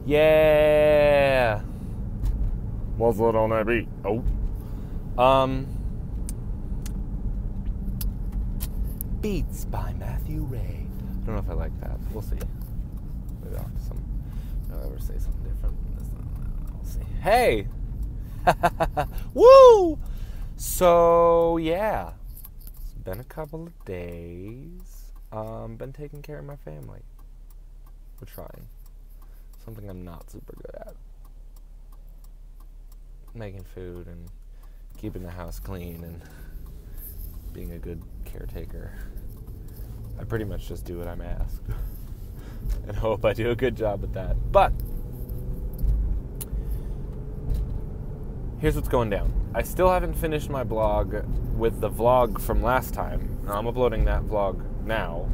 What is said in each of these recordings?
Yeah. What's that on that beat? Oh. Beats by Matthew Ray. I don't know if I like that. We'll see. Maybe I'll ever say something different. We'll see. Hey! Woo! So, yeah. It's been a couple of days. Been taking care of my family. We're trying. Something I'm not super good at. Making food and keeping the house clean and being a good caretaker. I pretty much just do what I'm asked and hope I do a good job at that. But here's what's going down. I still haven't finished my blog with the vlog from last time. I'm uploading that vlog now,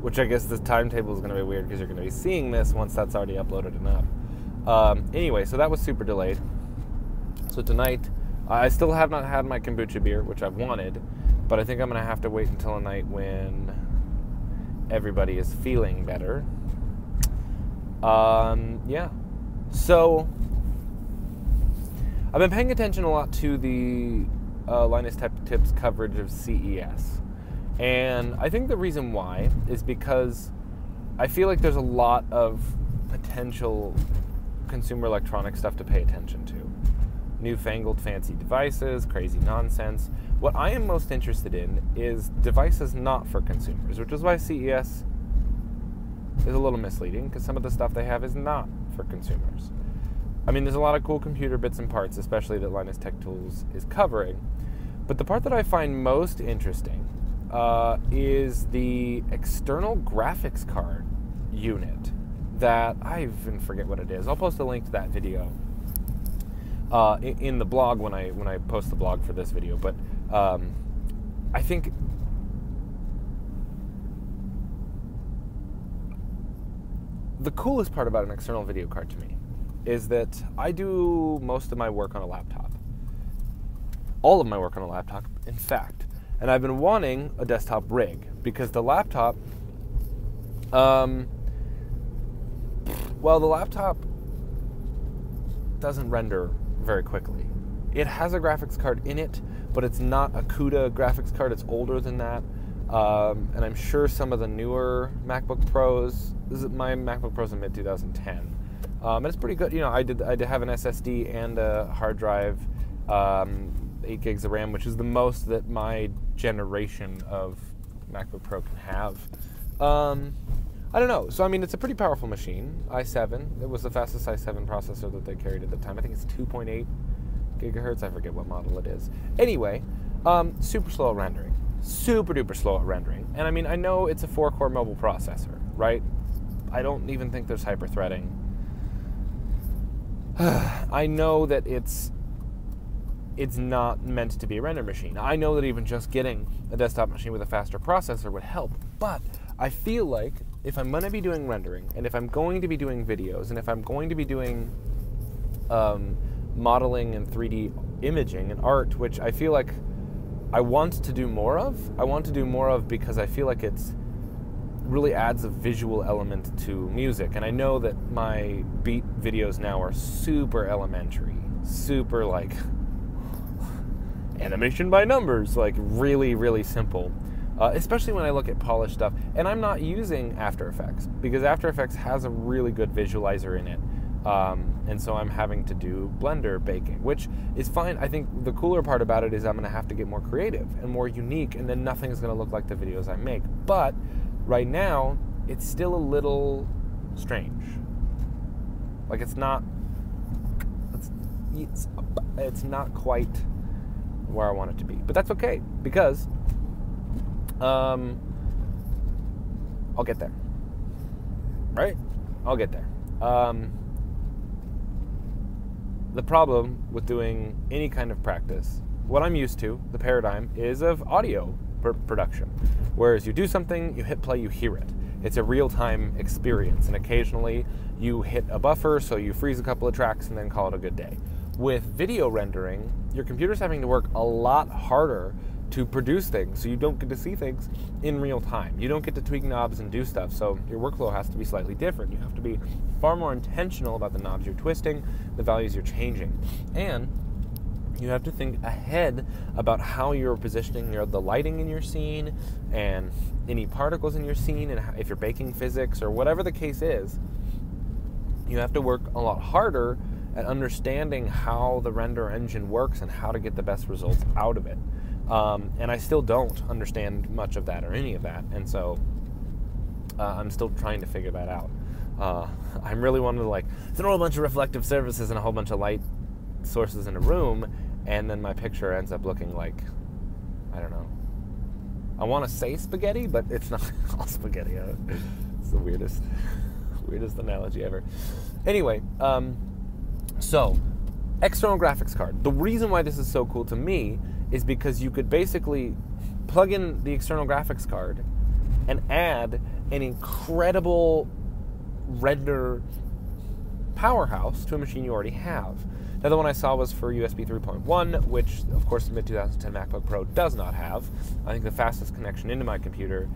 which I guess the timetable is going to be weird because you're going to be seeing this once that's already uploaded and up. Anyway, so that was super delayed. So tonight, I still have not had my kombucha beer, which I've wanted, but I think I'm going to have to wait until a night when everybody is feeling better. Yeah. So, I've been paying attention a lot to the Linus Tech Tips coverage of CES. And I think the reason why is because I feel like there's a lot of potential consumer electronic stuff to pay attention to. Newfangled fancy devices, crazy nonsense. What I am most interested in is devices not for consumers, which is why CES is a little misleading, because some of the stuff they have is not for consumers. I mean, there's a lot of cool computer bits and parts, especially that Linus Tech Tools is covering. But the part that I find most interesting is the external graphics card unit that I even forget what it is. I'll post a link to that video in the blog when I post the blog for this video. But I think the coolest part about an external video card to me is that I do most of my work on a laptop. All of my work on a laptop, in fact. And I've been wanting a desktop rig because the laptop, the laptop doesn't render very quickly. It has a graphics card in it, but it's not a CUDA graphics card. It's older than that. And I'm sure some of the newer MacBook Pros, my MacBook Pro's in mid-2010. And it's pretty good. You know, I did have an SSD and a hard drive, 8 gigs of RAM, which is the most that my generation of MacBook Pro can have. I don't know. So, I mean, it's a pretty powerful machine. i7. It was the fastest i7 processor that they carried at the time. I think it's 2.8 gigahertz. I forget what model it is. Anyway, super slow at rendering. Super duper slow at rendering. And I mean, I know it's a 4-core mobile processor, right? I don't even think there's hyper-threading. I know that it's not meant to be a render machine. I know that even just getting a desktop machine with a faster processor would help, but I feel like if I'm going to be doing rendering, and if I'm going to be doing videos, and if I'm going to be doing modeling and 3D imaging and art, which I feel like I want to do more of, because I feel like it's really adds a visual element to music. And I know that my beat videos now are super elementary, super like animation by numbers, like really, really simple. Especially when I look at polished stuff. And I'm not using After Effects, because After Effects has a really good visualizer in it. And so I'm having to do Blender baking, which is fine. I think the cooler part about it is I'm going to have to get more creative and more unique, and then nothing's going to look like the videos I make. But right now, it's still a little strange. Like, it's not quite where I want it to be. But that's okay, because I'll get there. Right? I'll get there. The problem with doing any kind of practice, what I'm used to, the paradigm, is of audio production. Whereas you do something, you hit play, you hear it. It's a real-time experience, and occasionally you hit a buffer, so you freeze a couple of tracks and then call it a good day. With video rendering, your computer's having to work a lot harder to produce things, so you don't get to see things in real time. You don't get to tweak knobs and do stuff, so your workflow has to be slightly different. You have to be far more intentional about the knobs you're twisting, the values you're changing, and you have to think ahead about how you're positioning the lighting in your scene and any particles in your scene, and if you're baking physics or whatever the case is. You have to work a lot harder at understanding how the render engine works and how to get the best results out of it. And I still don't understand much of that or any of that, and so I'm still trying to figure that out. I'm really wanting to like throw a bunch of reflective surfaces and a whole bunch of light sources in a room, and then my picture ends up looking like, I don't know, I want to say spaghetti, but it's not all spaghetti. It's the weirdest analogy ever. Anyway, so external graphics card. The reason why this is so cool to me is because you could basically plug in the external graphics card and add an incredible render powerhouse to a machine you already have. The other one I saw was for USB 3.1, which, of course, the mid-2010 MacBook Pro does not have. I think the fastest connection into my computer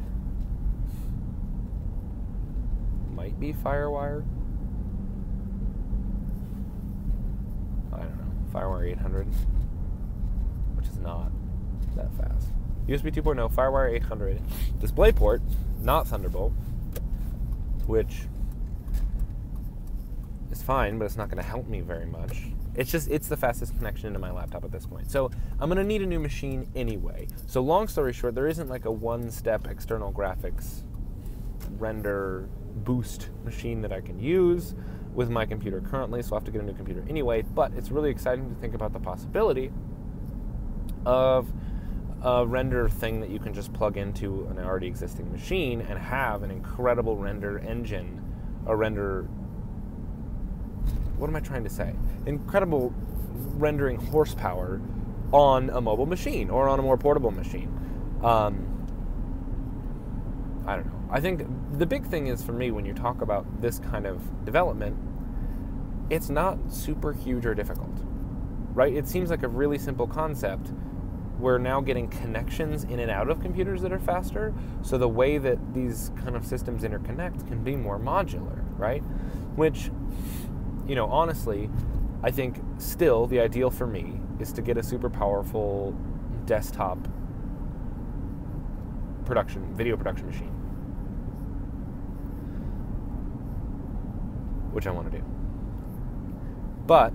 might be FireWire. I don't know. FireWire 800, which is not that fast. USB 2.0, FireWire 800, DisplayPort, not Thunderbolt, which is fine, but it's not going to help me very much. It's the fastest connection into my laptop at this point. So I'm going to need a new machine anyway. So long story short, there isn't like a one-step external graphics render boost machine that I can use with my computer currently, so I'll have to get a new computer anyway. But it's really exciting to think about the possibility of a render thing that you can just plug into an already existing machine and have an incredible render engine, a render... What am I trying to say? Incredible rendering horsepower on a mobile machine or on a more portable machine. I don't know. I think the big thing is for me when you talk about this kind of development, it's not super huge or difficult, right? It seems like a really simple concept. We're now getting connections in and out of computers that are faster, so the way that these kind of systems interconnect can be more modular, right? Which, you know, honestly, I think still the ideal for me is to get a super powerful desktop video production machine, which I want to do. But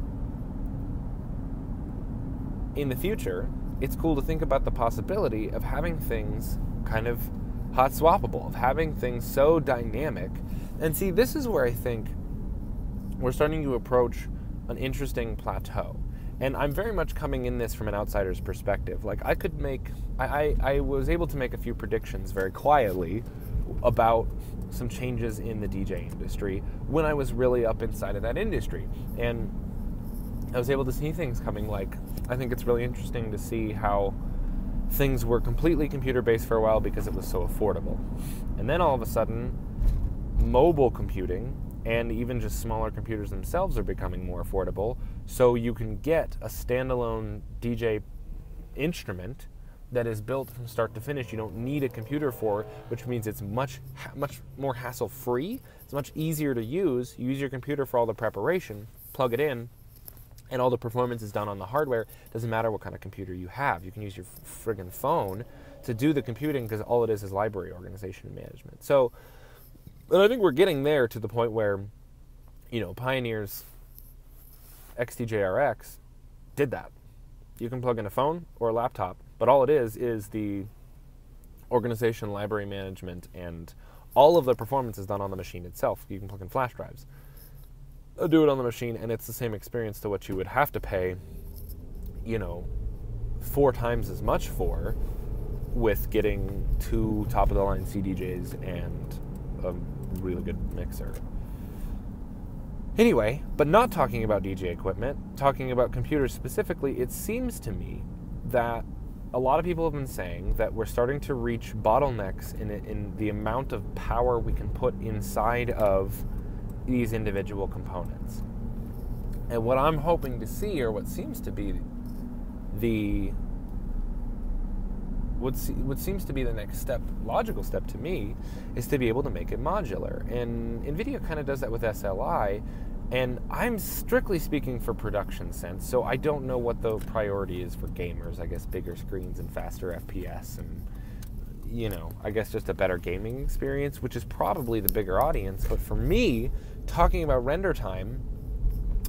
in the future, it's cool to think about the possibility of having things kind of hot swappable, of having things so dynamic. And see, this is where I think we're starting to approach an interesting plateau. And I'm very much coming in this from an outsider's perspective. Like I was able to make a few predictions very quietly about some changes in the DJ industry when I was really up inside of that industry. And I was able to see things coming, like, I think it's really interesting to see how things were completely computer-based for a while because it was so affordable. And then all of a sudden, mobile computing and even just smaller computers themselves are becoming more affordable, so you can get a standalone DJ instrument that is built from start to finish. You don't need a computer for, which means it's much more hassle-free. It's much easier to use. You use your computer for all the preparation, plug it in, and all the performance is done on the hardware. Doesn't matter what kind of computer you have. You can use your friggin' phone to do the computing because all it is library organization and management. So, and I think we're getting there to the point where, you know, Pioneer's XTJRX did that. You can plug in a phone or a laptop, but all it is the organization, library management, and all of the performance is done on the machine itself. You can plug in flash drives. Do it on the machine, and it's the same experience to what you would have to pay, you know, 4 times as much for, with getting 2 top-of-the-line CDJs and a really good mixer. Anyway, but not talking about DJ equipment, talking about computers specifically, it seems to me that a lot of people have been saying that we're starting to reach bottlenecks in the amount of power we can put inside of these individual components. And what I'm hoping to see, or what seems to be the what seems to be the next step, logical step to me, is to be able to make it modular. And NVIDIA kind of does that with SLI, and I'm strictly speaking for production sense, so I don't know what the priority is for gamers. I guess bigger screens and faster FPS and, you know, I guess just a better gaming experience, which is probably the bigger audience. But for me, talking about render time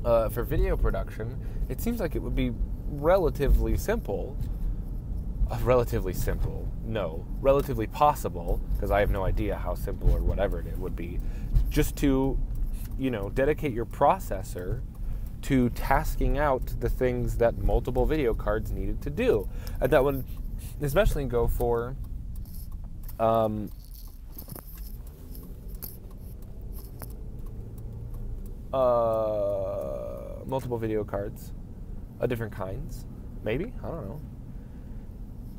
for video production, it seems like it would be relatively simple. Relatively possible, because I have no idea how simple or whatever it would be, just to, you know, dedicate your processor to tasking out the things that multiple video cards needed to do. And that would especially go for multiple video cards of different kinds. Maybe, I don't know.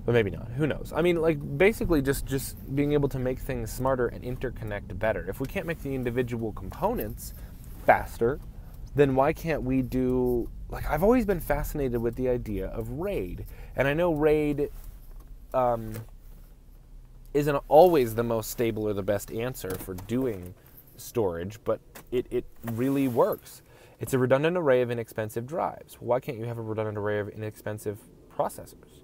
But maybe not. Who knows? I mean, like, basically just being able to make things smarter and interconnect better. If we can't make the individual components faster, then why can't we do... Like, I've always been fascinated with the idea of RAID. And I know RAID isn't always the most stable or the best answer for doing storage, but it really works. It's a redundant array of inexpensive drives. Why can't you have a redundant array of inexpensive processors?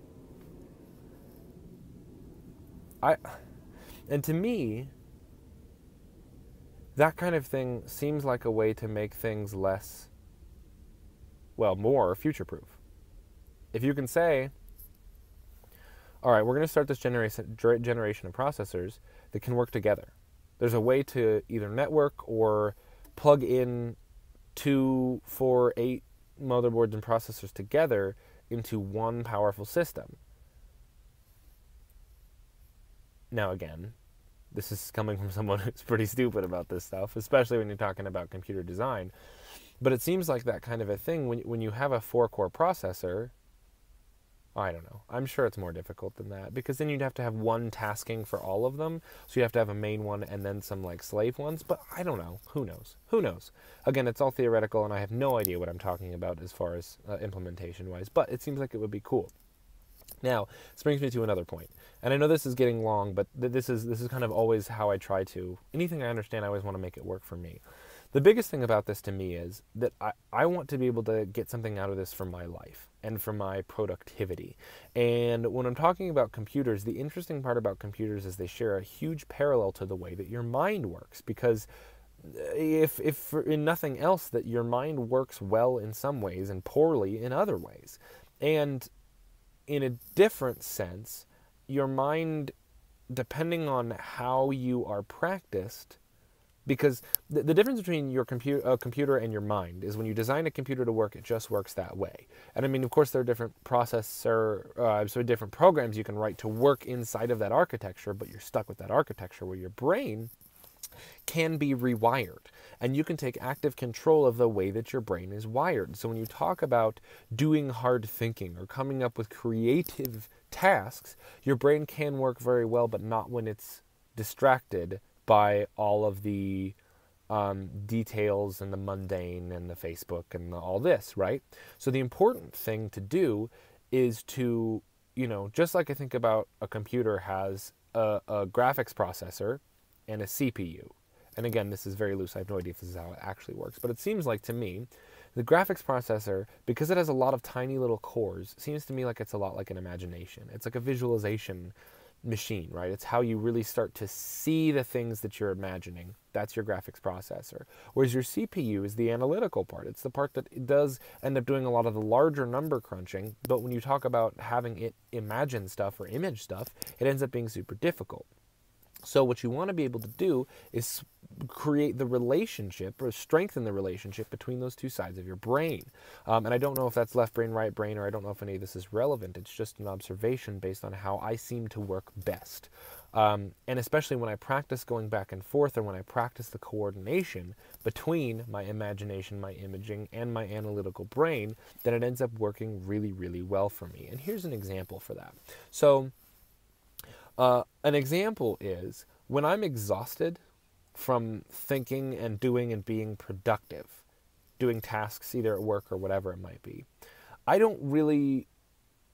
And to me, that kind of thing seems like a way to make things less, well, more future-proof. If you can say, all right, we're going to start this generation of processors that can work together. There's a way to either network or plug in 2, 4, 8 motherboards and processors together into one powerful system. Now again, this is coming from someone who's pretty stupid about this stuff, especially when you're talking about computer design. But it seems like that kind of a thing, when you have a 4-core processor, I don't know. I'm sure it's more difficult than that, because then you'd have to have one tasking for all of them. So you have to have a main one and then some like slave ones. But I don't know. Who knows? Who knows? Again, it's all theoretical, and I have no idea what I'm talking about as far as implementation-wise. But it seems like it would be cool. Now, this brings me to another point. And I know this is getting long, but this is kind of always how I try to. Anything I understand, I always want to make it work for me. The biggest thing about this to me is that I want to be able to get something out of this for my life and for my productivity. And when I'm talking about computers, the interesting part about computers is they share a huge parallel to the way that your mind works. Because if in nothing else, that your mind works well in some ways and poorly in other ways. And in a different sense, your mind, depending on how you are practiced, because the difference between your computer and your mind is when you design a computer to work, it just works that way. And I mean, of course, there are different different programs you can write to work inside of that architecture, but you're stuck with that architecture, where your brain can be rewired, and you can take active control of the way that your brain is wired. So when you talk about doing hard thinking or coming up with creative tasks, your brain can work very well, but not when it's distracted by all of the details and the mundane and the Facebook and all this, right? So the important thing to do is to, you know, just like I think about a computer has a graphics processor and a CPU. And again, this is very loose. I have no idea if this is how it actually works. But it seems like to me, the graphics processor, because it has a lot of tiny little cores, seems to me like it's a lot like an imagination. It's like a visualization machine, right? It's how you really start to see the things that you're imagining. That's your graphics processor. Whereas your CPU is the analytical part. It's the part that it does end up doing a lot of the larger number crunching, but when you talk about having it imagine stuff or image stuff, it ends up being super difficult. So what you want to be able to do is create the relationship or strengthen the relationship between those two sides of your brain. And I don't know if that's left brain, right brain, or I don't know if any of this is relevant. It's just an observation based on how I seem to work best. And especially when I practice going back and forth, or when I practice the coordination between my imagination, my imaging, and my analytical brain, then it ends up working really, really well for me. And here's an example for that. So an example is when I'm exhausted from thinking and doing and being productive, doing tasks either at work or whatever it might be, I don't really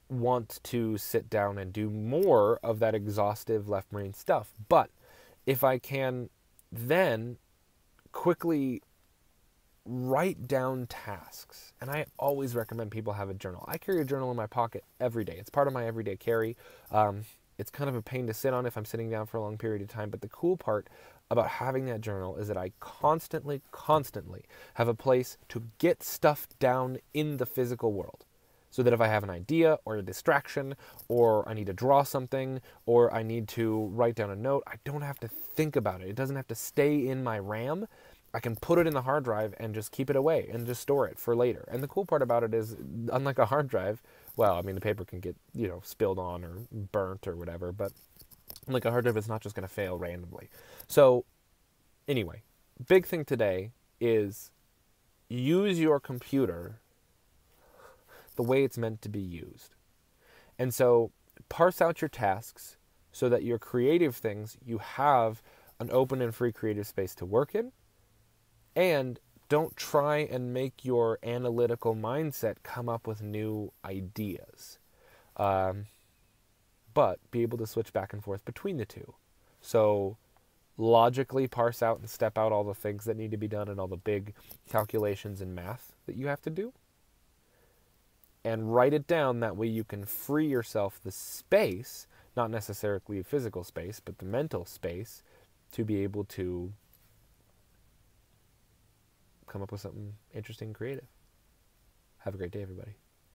want to sit down and do more of that exhaustive left brain stuff. But if I can then quickly write down tasks, and I always recommend people have a journal. I carry a journal in my pocket every day. It's part of my everyday carry. It's kind of a pain to sit on if I'm sitting down for a long period of time, but the cool part about having that journal is that I constantly have a place to get stuff down in the physical world. So that if I have an idea or a distraction, or I need to draw something, or I need to write down a note, I don't have to think about it. It doesn't have to stay in my RAM. I can put it in the hard drive and just keep it away and just store it for later. And the cool part about it is, unlike a hard drive, well, I mean, the paper can get, spilled on or burnt or whatever, but like a hard drive, it's not just going to fail randomly. So anyway, big thing today is use your computer the way it's meant to be used. And so parse out your tasks so that your creative things, you have an open and free creative space to work in. And don't try and make your analytical mindset come up with new ideas. But be able to switch back and forth between the two. So logically parse out and step out all the things that need to be done and all the big calculations in math that you have to do. And write it down, that way you can free yourself the space, not necessarily physical space, but the mental space, to be able to come up with something interesting and creative. Have a great day, everybody.